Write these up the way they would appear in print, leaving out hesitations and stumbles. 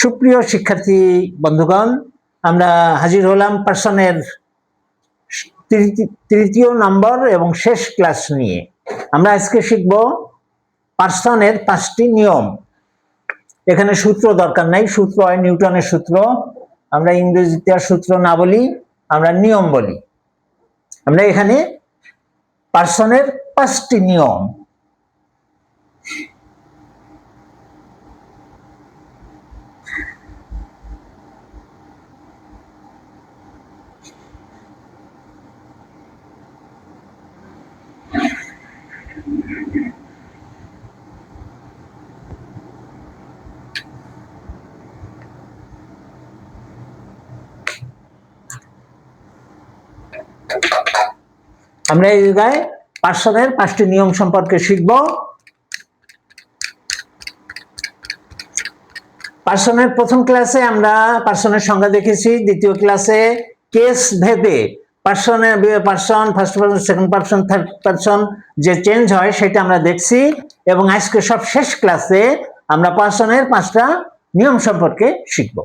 সুপ্রিয় শিক্ষার্থী বন্ধুগণ, আমরা হাজির হলাম পার্সনের তৃতীয় নম্বর এবং শেষ ক্লাস নিয়ে। আমরা আজকে শিখব পার্সনের 5টি নিয়ম। এখানে সূত্র দরকার নাই, সূত্র হয় নিউটনের সূত্র। আমরা ইংরেজিতে আর সূত্র না বলি, আমরা নিয়ম বলি। আমরা এখানে পার্সনের 5টি নিয়ম। আমরা এই জায়গায় পার্সনের 5টি নিয়ম সম্পর্কে শিখব। পার্সনের প্রথম ক্লাসে আমরা পার্সনের সংজ্ঞা দেখেছি, দ্বিতীয় ক্লাসে কেস ভেদে person, first person, second person, third person যে চেঞ্জ হয় সেটা আমরা দেখছি। এবং আজকে সব শেষ ক্লাসে আমরা পার্সনের 5টা নিয়ম সম্পর্কে শিখব।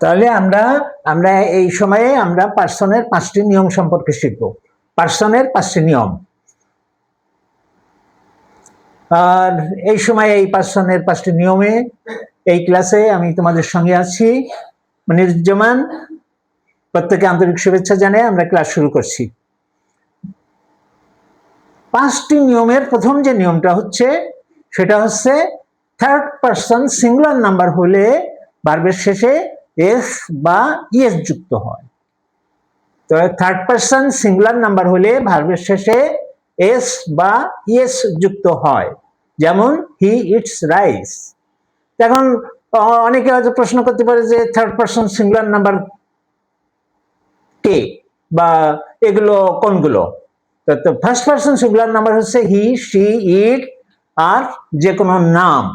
তাহলে আমরা এই সময়ে আমরা পার্সনের 5টি নিয়ম সম্পর্কে শিখব। পার্সনের 5টি নিয়ম। আর এই সময় এই পার্সনের 5টি নিয়মে এই ক্লাসে আমি তোমাদের সঙ্গে আছি, মনিরুজ্জামান। প্রত্যেকে আন্তরিক শুভেচ্ছা জানিয়ে আমরা ক্লাস শুরু করছি। 5টি নিয়মের প্রথম যে নিয়মটা হচ্ছে সেটা হচ্ছে থার্ড পার্সন সিঙ্গুলার নাম্বার হলে ভার্বের শেষে এস বা ইএস যুক্ত হয়। তো থার্ড পার্সন সিঙ্গুলার নাম্বার হলে ভার্বের শেষে এস বা ইএস যুক্ত হয়। যেমন হি ইটস রাইস। এখন অনেকে হয়তো প্রশ্ন করতে পারে যে থার্ড পার্সন সিঙ্গুলার নাম্বার কে বা এগুলো কোনগুলো? তো ফার্স্ট পার্সন সিঙ্গুলার নাম্বার হচ্ছে হি, শি, ইট আর যে কোনো নাম।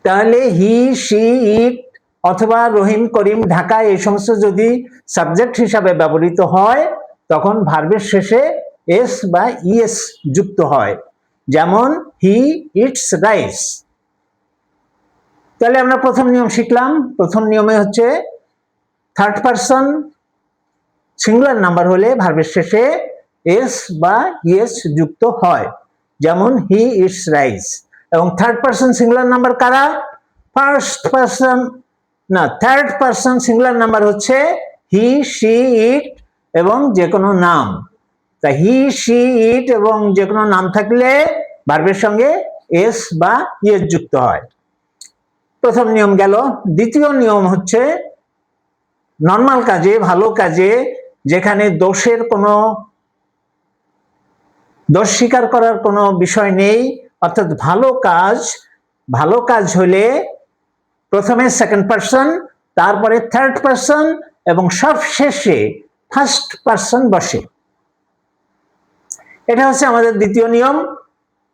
তাহলে হি, শি, ইট অথবা রহিম, করিম, ঢাকা এই সমস্ত যদি সাবজেক্ট হিসাবে ব্যবহৃত হয় তখন ভার্বের শেষে এস বা ইএস যুক্ত হয়। যেমন হি ইটস রাইস। তাহলে আমরা প্রথম নিয়ম শিখলাম। প্রথম নিয়মে হচ্ছে থার্ড পার্সন সিঙ্গুলার নাম্বার হলে ভার্বের শেষে এস বা ইএস যুক্ত হয়। যেমন হি ইটস রাইস। এবং থার্ড পার্সন সিঙ্গুলার নাম্বার কারা? ফার্স্ট পার্সন না, থার্ড পার্সন সিঙ্গুলার নাম্বার হচ্ছে হি, শি, ইট এবং যে কোনো নাম। তা হি, শি, ইট এবং যে কোনো নাম থাকলে ভার্বের সঙ্গে এস বা ইএস যুক্ত হয়। প্রথম নিয়ম গেল। দ্বিতীয় নিয়ম হচ্ছে নর্মাল কাজে, ভালো কাজে, যেখানে দোষ স্বীকার করার কোনো বিষয় নেই, অর্থাৎ ভালো কাজ হলে প্রথমে সেকেন্ড পার্সন, তারপরে থার্ড পার্সন এবং সব শেষে ফার্স্ট পার্সন বসে। এটা হচ্ছে আমাদের দ্বিতীয় নিয়ম।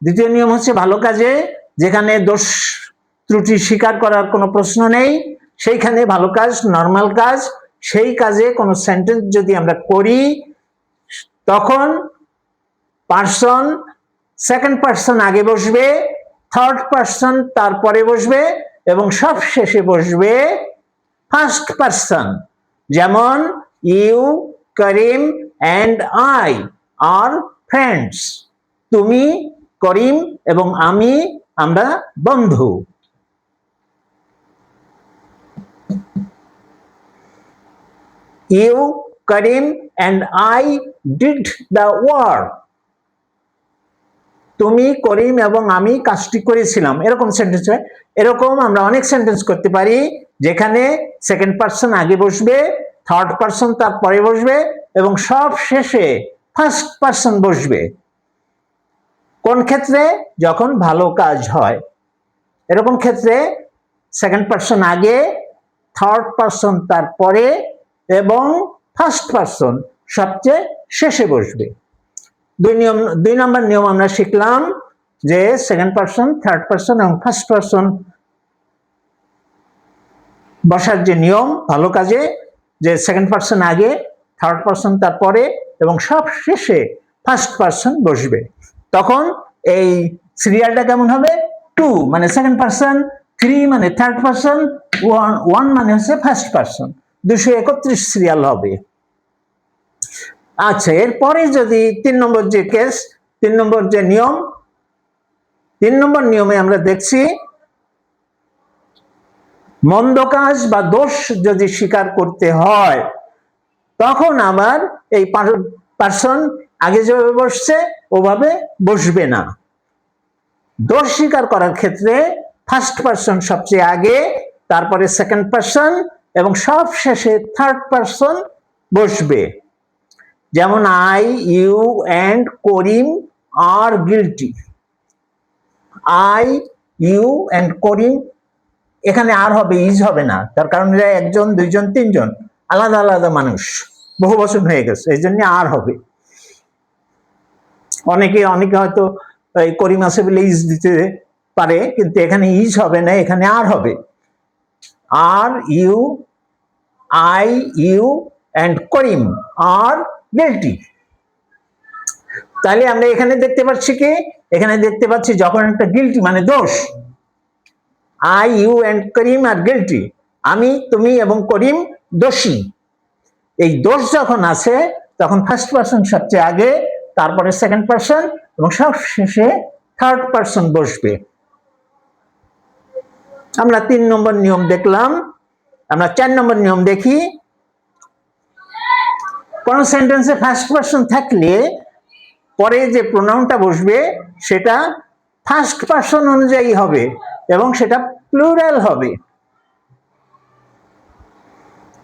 দ্বিতীয় নিয়ম হচ্ছে ভালো কাজে, যেখানে দোষ ত্রুটি স্বীকার করার কোনো প্রশ্ন নেই, সেইখানে ভালো কাজ, নর্মাল কাজ, সেই কাজে কোনো সেন্টেন্স যদি আমরা করি তখন পার্সন সেকেন্ড পার্সন আগে বসবে, থার্ড পার্সন তারপরে বসবে এবং সব শেষে বসবে ফার্স্ট পারসন। যেমন you, Karim and I are friends. তুমি, করিম এবং আমি, আমরা বন্ধু। You, Karim and I did the work. তুমি, করিম এবং আমি কাজটি করেছিলাম, এরকম সেন্টেন্স হয়। এরকম আমরা অনেক সেন্টেন্স করতে পারি যেখানে সেকেন্ড পারসন আগে বসবে, থার্ড পারসন তার পরে বসবে এবং সব শেষে ফার্স্ট পারসন বসবে। কোন ক্ষেত্রে? যখন ভালো কাজ হয়। এরকম ক্ষেত্রে সেকেন্ড পারসন আগে, থার্ড পারসন তার পরে এবং ফার্স্ট পারসন সবচেয়ে শেষে বসবে। দুই নম্বর নিয়ম আমরা শিখলাম যে সেকেন্ড পারসন, থার্ড পারসন এবং ফার্স্ট পারসন বসার যে নিয়ম ভালো কাজে, যে সেকেন্ড পারসন আগে, থার্ড পারসন তারপরে এবং সব শেষে ফার্স্ট পারসন বসবে। তখন এই সিরিয়ালটা কেমন হবে? 2 মানে সেকেন্ড পারসন, 3 মানে থার্ড পারসন, 1 মানে হচ্ছে ফার্স্ট পারসন। 231 সিরিয়াল হবে। আচ্ছা, এরপরে যদি 3 নম্বর যে কেস, 3 নম্বর যে নিয়ম, 3 নম্বর নিয়মে আমরা দেখছি মন্দ কাজ বা দোষ যদি স্বীকার করতে হয় তখন আবার এই পারসন আগে যেভাবে বসছে ওভাবে বসবে না। দোষ স্বীকার করার ক্ষেত্রে ফার্স্ট পারসন সবচেয়ে আগে, তারপরে সেকেন্ড পারসন এবং সব শেষে থার্ড পারসন বসবে। যেমন I, you and Karim are guilty. I, you and Karim, এখানে আর হবে, ইজ হবে না। তার কারণ এরা একজন, দুইজন, তিনজন, আলাদা আলাদা মানুষ, বহু বছর হয়ে গেছে, এই জন্য আর হবে। অনেকে হয়তো করিম আছে বলে ইজ দিতে পারে, কিন্তু এখানে ইজ হবে না, এখানে আর হবে। আর you, I, you and Karim are guilty. তাহলে আমরা এখানে দেখতে পাচ্ছি কি? এখানে দেখতে পাচ্ছি যখন একটা গিলটি মানে দোষ, I, you and Karim are guilty, আমি, তুমি এবং করিম দোষী। এই দোষ যখন আছে তখন ফার্স্ট পারসন সবচেয়ে আগে, তারপরে সেকেন্ড পারসন এবং সব শেষে থার্ড পারসন বসবে। আমরা 3 নম্বর নিয়ম দেখলাম। আমরা 4 নম্বর নিয়ম দেখি। কোন সেন্টেন্সে ফার্স্ট পারসন থাকলে পরে যে প্রোনাউনটা বসবে সেটা ফার্স্ট পারসন অনুযায়ী হবে এবং সেটা প্লুরাল হবে।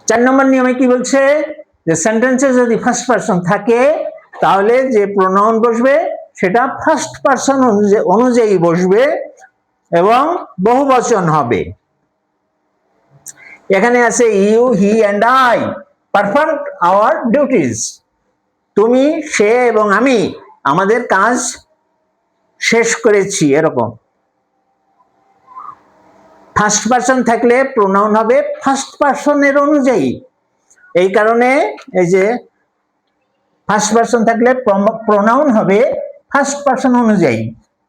4 নম্বর নিয়মে কি বলছে? যে সেন্টেন্সে যদি ফার্স্ট পারসন থাকে তাহলে যে প্রোনাউন বসবে সেটা ফার্স্ট পারসন অনুযায়ী বসবে এবং বহুবচন হবে। এখানে আছে you, he and I performed our duties. তুমি, সে এবং আমি আমাদের কাজ শেষ করেছি, এরকম। ফার্স্ট পারসন থাকলে প্রোনাউন হবে ফার্স্ট পারসনের অনুযায়ী। এই কারণে এই যে ফার্স্ট পারসন থাকলে প্রোনাউন হবে ফার্স্ট পারসন অনুযায়ী।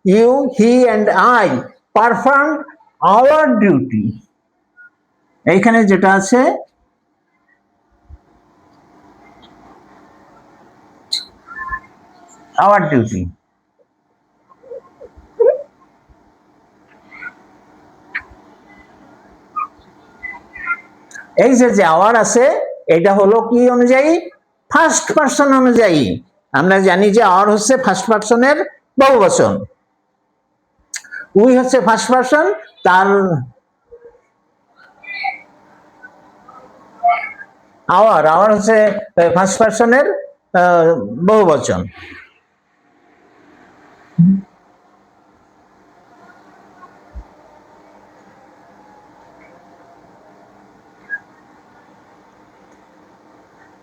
You, he and I performed our duty. এইখানে যেটা আছে আওয়ার ডিউটি, এই যে আওয়ার আছে এটা হলো কি অনুযায়ী? ফার্স্ট পারসন অনুযায়ী। আমরা জানি যে আওয়ার হচ্ছে ফার্স্ট পারসনের বহুবচন, উই হচ্ছে ফার্স্ট পারসন, তার আওয়ার হচ্ছে ফার্স্ট পারসনের বহুবচন।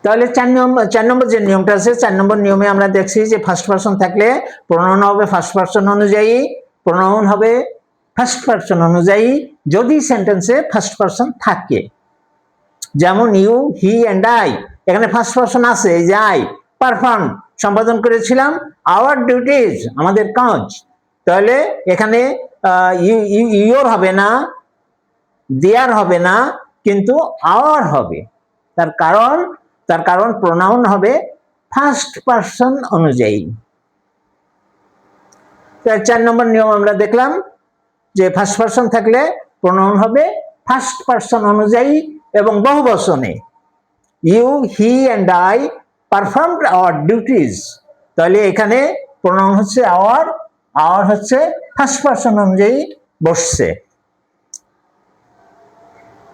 তাহলে 4 নম্বর যে নিয়মটা আছে, 4 নম্বর নিয়মে আমরা দেখছি যে ফার্স্ট পারসন থাকলে প্রোনাউন হবে ফার্স্ট পারসন অনুযায়ী, প্রোনাউন হবে ফার্স্ট পারসন অনুযায়ী যদি সেন্টেন্সে ফার্স্ট পারসন থাকে। যেমন ইউ, হি অ্যান্ড আই, এখানে ফার্স্ট পারসন আছে, এই যে আই, পারফর্ম সম্পাদন করেছিলাম, আওয়ার ডিউটিজ আমাদের কাজ। তাহলে এখানে ইউর হবে না, দেয়ার হবে না, কিন্তু আওয়ার হবে। তার কারণ প্রোনাউন হবে ফার্স্ট পারসন অনুযায়ী। 4 নম্বর নিয়ম আমরা দেখলাম যে ফার্স্ট পারসন থাকলে প্রোনাউন হবে ফার্স্ট পারসন অনুযায়ী এবং বহুবচনে। You, he and I performed our duties. তাহলে এখানে প্রোনাউন হচ্ছে আওয়ার, আওয়ার হচ্ছে ফার্স্ট পারসন অনুযায়ী বসছে।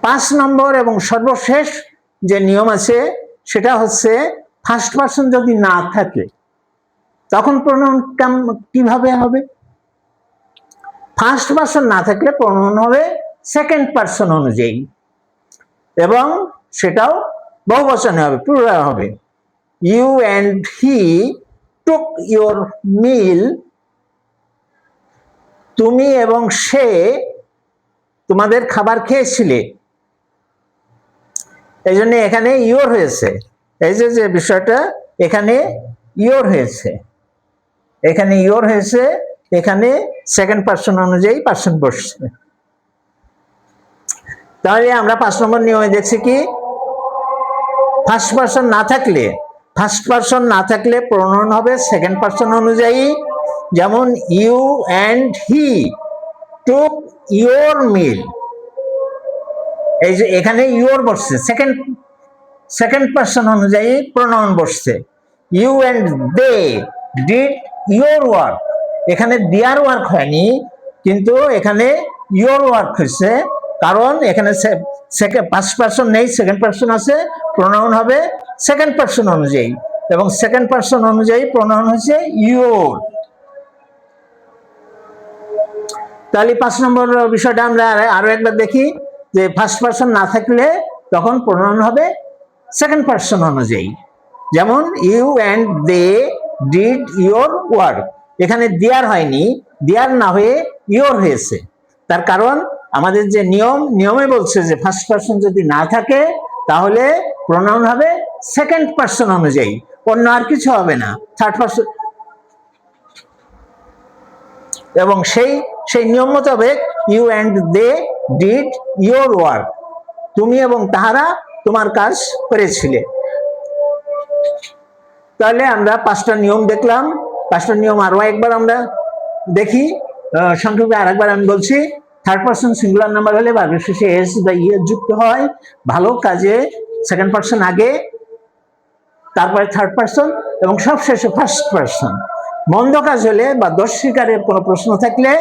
5 নম্বর এবং সর্বশেষ যে নিয়ম আছে সেটা হচ্ছে ফার্স্ট পারসন যদি না থাকে তখন প্রোনাউন কিভাবে হবে? ফার্স্ট পারসন না থাকলে প্রোনাউন হবে সেকেন্ড পারসন অনুযায়ী এবং সেটাও বহুবচনে হবে, প্লুরাল হবে। You and he took your meal. তুমি এবং সে তোমাদের খাবার খেয়েছিলে। এই জন্য এখানে ইওর হয়েছে। এই যে বিষয়টা এখানে ইওর হয়েছে, এখানে ইওর হয়েছে, এখানে সেকেন্ড পারসন অনুযায়ী পারসন বসছে। তাহলে আমরা 5 নম্বর নিয়মে দেখছি কি ফার্স্ট পারসন না থাকলে প্রোনাউন হবে সেকেন্ড পারসন অনুযায়ী। যেমন you and he took your meal. এই যে এখানে ইওর বসছে, সেকেন্ড পারসন অনুযায়ী প্রোনাউন বসছে। You and they did your work. এখানে দেয়ার ওয়ার্ক হয়নি, কিন্তু এখানে ইওর ওয়ার্ক হয়েছে, কারণ এখানে ফার্স্ট পারসন নেই, সেকেন্ড পারসন আছে, প্রোনাউন হবে সেকেন্ড পারসন অনুযায়ী এবং সেকেন্ড পারসন অনুযায়ী প্রোনাউন হচ্ছে ইওর। তাহলে 5 নম্বর বিষয়টা আমরা আরো একবার দেখি যে ফার্স্ট পারসন না থাকলে তখন প্রোনাউন হবে সেকেন্ড পারসন অনুযায়ী। যেমন you and they did your work. এখানে দেয়ার হয়নি, দেয়ার না হয়ে ইওর হয়েছে। তার কারণ আমাদের যে নিয়মে বলছে যে ফার্স্ট পারসন যদি না থাকে তাহলে প্রোনাউন হবে সেকেন্ড পারসন অনুযায়ী, অন্য আর কিছু হবে না, থার্ড পারসন। এবং সেই নিয়ম মোতাবেক you and they did your work. তুমি এবং তাহারা তোমার কাজ করেছিলে। তাহলে আমরা 5টা নিয়ম দেখলাম। 5টা নিয়ম আরো একবার আমরা দেখি সংক্ষেপে। আরেকবার আমি বলছি, থার্ড পারসন সিঙ্গুলার নাম্বার হলে ভার্বের শেষে এস বা ইএস যুক্ত হয়। ভালো কাজে সেকেন্ড পারসন আগে, তারপরে থার্ড পারসন এবং সবশেষে ফার্স্ট পারসন। মন্দ কাজ হলে বা দোষ স্বীকারের কোনো প্রশ্ন থাকলে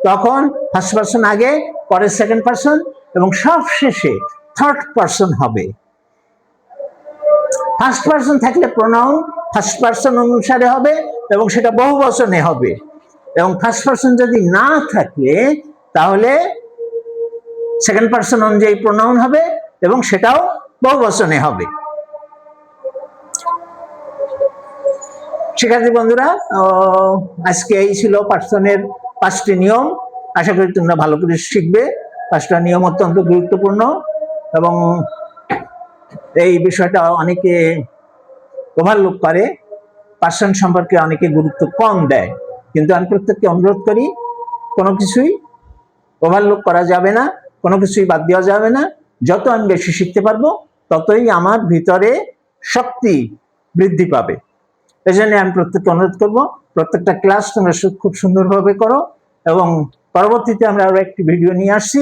তখন ফার্স্ট পারসন আগে, পরে সেকেন্ড পারসন এবং সবশেষে থার্ড পারসন হবে। ফার্স্ট পারসন থাকলে প্রোনাউন ফার্স্ট পারসন অনুসারে হবে এবং সেটা বহুবচনে হবে, এবং ফার্স্ট পারসন যদি না থাকে তাহলে সেকেন্ড পারসন অনুযায়ী প্রোনাউন হবে এবং সেটাও বহুবচনে হবে। শিক্ষার্থী বন্ধুরা, আজকে এই ছিল পারসনের 5টি নিয়ম। আশা করি তোমরা ভালো করে শিখবে। 5টা নিয়ম অত্যন্ত গুরুত্বপূর্ণ এবং এই বিষয়টা অনেকে ওভারলুক করে। পারসন সম্পর্কে অনেকে গুরুত্ব কম দেয়, কিন্তু আমি প্রত্যেককে অনুরোধ করি কোনো কিছুই ওভারলুক করা যাবে না, কোনো কিছুই বাদ দেওয়া যাবে না। যত আমি বেশি শিখতে পারবো ততই আমার ভিতরে শক্তি বৃদ্ধি পাবে। এই জন্য আমি প্রত্যেককে অনুরোধ করবো প্রত্যেকটা ক্লাস তোমরা খুব সুন্দরভাবে করো এবং পরবর্তীতে আমরা আরো একটি ভিডিও নিয়ে আসছি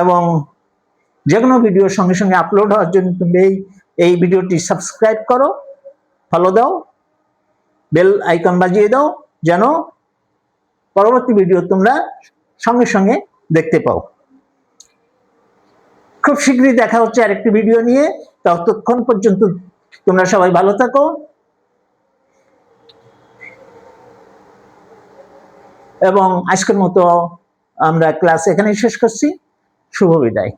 এবং যে কোনো ভিডিও সঙ্গে সঙ্গে আপলোড হওয়ার জন্য তুমি এই ভিডিওটি সাবস্ক্রাইব করো, ফলো দাও, বেল আইকন বাজিয়ে দাও যেন পরবর্তী ভিডিও তোমরা সঙ্গে সঙ্গে দেখতে পাও। খুব শীঘ্রই দেখা হচ্ছে আরেকটি ভিডিও নিয়ে। ততক্ষণ পর্যন্ত তোমরা সবাই ভালো থাকো এবং আজকের মতো আমরা ক্লাস এখানেই শেষ করছি। শুভ বিদায়।